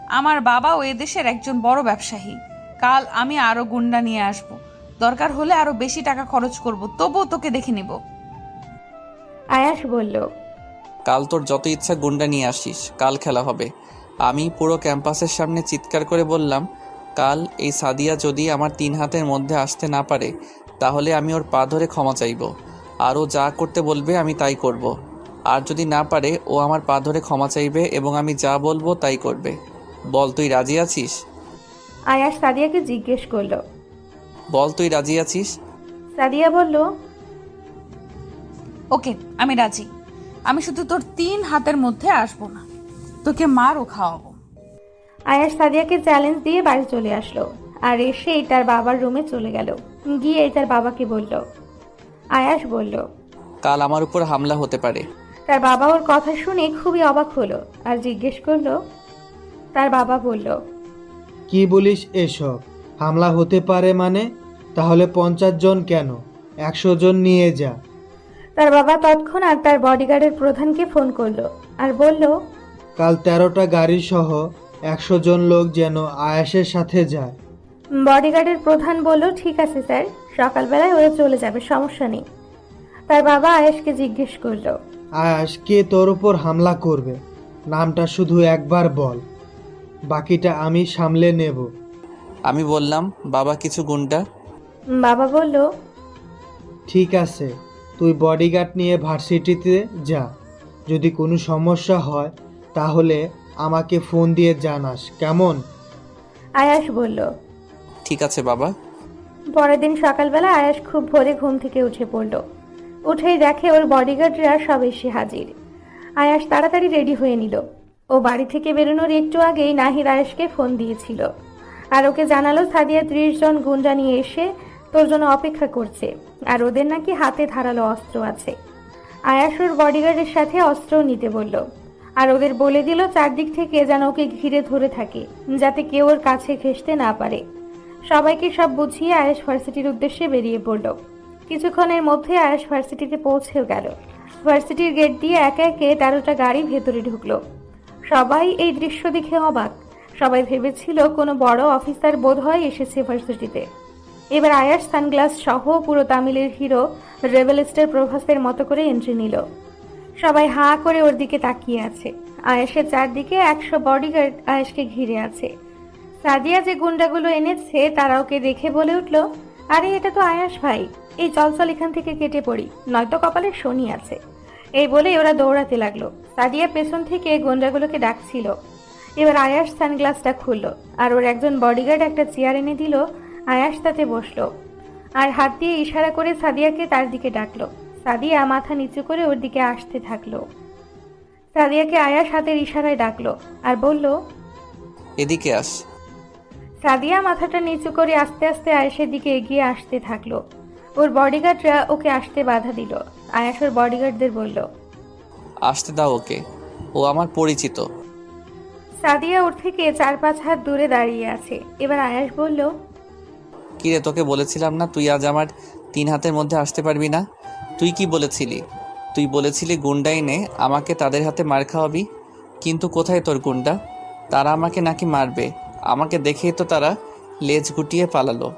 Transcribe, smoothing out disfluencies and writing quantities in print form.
আমার বাবাও এদেশের একজন বড় ব্যবসায়ী। কাল আমি আরো গুন্ডা নিয়ে আসব, দরকার হলে আরো বেশি টাকা খরচ করব, তবুও তোকে দেখে নিব। আয়াস বলল, কাল তোর যত ইচ্ছা গুন্ডা নিয়ে আসিস, কাল খেলা হবে। আমি পুরো ক্যাম্পাসের সামনে চিৎকার করে বললাম, কাল এই সাদিয়া যদি আমার 3 হাতের মধ্যে আসতে না পারে তাহলে আমি ওর পা ধরে ক্ষমা চাইব, আর ও যা করতে বলবে আমি তাই করব। আর যদি না পারে ও আমার পা ধরে ক্ষমা চাইবে এবং আমি যা বলবো তাই করবে। বল তুই রাজি আছিস? আয়াস সাদিয়াকে জিজ্ঞেস করলো। বল তুই রাজি আছিস? সাদিয়া বলল, ওকে, আমি রাজি। আমি শুধু তোর 3 হাতের মধ্যে আসবো না, তোকে মারও খাওয়াবো। আয়াস সাদিয়াকে চ্যালেঞ্জ দিয়ে বাড়ি চলে আসলো, আর এসেই তার বাবার রুমে চলে গেল। গিয়ে তার বাবাকে বলল। আয়াস বলল, কাল আমার উপর হামলা হতে পারে। তার বাবা ওর কথা শুনে খুবই অবাক হলো আর জিজ্ঞেস করলো। তার বাবা বলল, কি বলিস এসব? হামলা হতে পারে মানে? তাহলে 50 জন কেন, 100 জন নিয়ে যা। তার বাবা তৎক্ষণাৎ তার বডিগার্ডের প্রধানকে ফোন করলো আর বলল, কাল 13টা গাড়ি সহ 100 জন লোক যেন আয়াসের সাথে যায়। বডিগার্ডের প্রধান বলল, ঠিক আছে স্যার, সকালবেলায় ওরা চলে যাবে, সমস্যা নেই। তার বাবা আয়াসকে জিজ্ঞেস করলো, আয়াস কে তোর উপর হামলা করবে? নামটা শুধু একবার বল, বাকিটা আমি সামলে নেব। আমি বললাম, বাবা কিছু গুন্ডা। বাবা বলল, ঠিক আছে, তুই বডিগার্ড নিয়ে ভার্সিটিতে যা। যদি কোনো সমস্যা হয় তাহলে আমাকে ফোন দিয়ে জানাস, কেমন? আয়াস বলল। ঠিক আছে বাবা। পরের দিন সকালবেলা আয়াস খুব ভোরে ঘুম থেকে উঠে পড়ল। উঠেই দেখে ওর বডিগার্ডরা সব এসে হাজির। আয়াস তাড়াতাড়ি রেডি হয়ে নিল। ও বাড়ি থেকে বেরোনোর একটু আগেই নাহিদ আয়াসকে ফোন দিয়েছিল আর ওকে জানালো সাদিয়া 30 জন গুন্ডা নিয়ে এসে তোর জন্য অপেক্ষা করছে, আর ওদের নাকি হাতে ধারালো অস্ত্র আছে। আয়াস ওর বডিগার্ডের সাথে অস্ত্রও নিতে বলল, আর ওদের বলে দিল চারদিক থেকে যেন ওকে ঘিরে ধরে থাকে, যাতে কেউ ওর কাছে ঘেঁষতে না পারে। সবাইকে সব বুঝিয়ে আয়াস ভার্সিটির উদ্দেশ্যে বেরিয়ে পড়ল। কিছুক্ষণের মধ্যে আয়াস ভার্সিটিতে পৌঁছেও গেল। ভার্সিটির গেট দিয়ে একে একে 13টা গাড়ি ভেতরে ঢুকলো। সবাই এই দৃশ্য দেখে অবাক। সবাই ভেবেছিল কোনো বড় অফিসার বোধহয় এসেছে ভার্সিটিতে। এবার আয়াস সানগ্লাস সহ পুরো তামিলের হিরো রেবেল স্টার প্রভাসের মতো করে এন্ট্রি নিল। সবাই হাঁ করে ওর দিকে তাকিয়ে আছে। আয়াসের চারদিকে 100 বডিগার্ড আয়াসকে ঘিরে আছে। সাদিয়া যে গুন্ডাগুলো এনেছে তারা ওকে দেখে বলে উঠল, আরে এটা তো আয়াস ভাই, এই চল চল এখান থেকে কেটে পড়ি, নয়তো কপালে শনি আছে। এই বলে ওরা দৌড়াতে লাগলো। সাদিয়া পেছন থেকে গুন্ডাগুলোকে ডাকছিল। এবার আয়াস সানগ্লাসটা খুললো আর ওর একজন বডিগার্ড একটা চেয়ার এনে দিল। আয়াস তাতে বসলো আর হাত দিয়ে ইশারা করে সাদিয়াকে তার দিকে ডাকলো। সাদিয়া মাথা নিচু করে ওর দিকে আসতে থাকলো। সাদিয়াকে আয়াস হাতের ইশারায় ডাকলো আর বলল, এদিকে আস। সাদিয়া মাথাটা নিচু করে আস্তে আস্তে আয়েশের দিকে এগিয়ে আসতে থাকলো। ওর বডিগার্ডরা ওকে আসতে বাধা দিল। আয়াস ওর বডিগার্ডদের বলল, আসতে দাও ওকে, ও আমার পরিচিত। সাদিয়া ওর থেকে 4-5 হাত দূরে দাঁড়িয়ে আছে। এবার আয়াস বলল, কিরে, তোকে বলেছিলাম না তুই আজ আমার 3 হাতের মধ্যে আসতে পারবি না? তুই কি বলেছিলি? তুই বলেছিলি গুন্ডা এনে আমাকে তাদের হাতে মার খাওয়াবি, কিন্তু কোথায় তোর গুন্ডা? তারা আমাকে নাকি মারবে, আমাকে দেখেই তো তারা লেজ গুটিয়ে পালালো।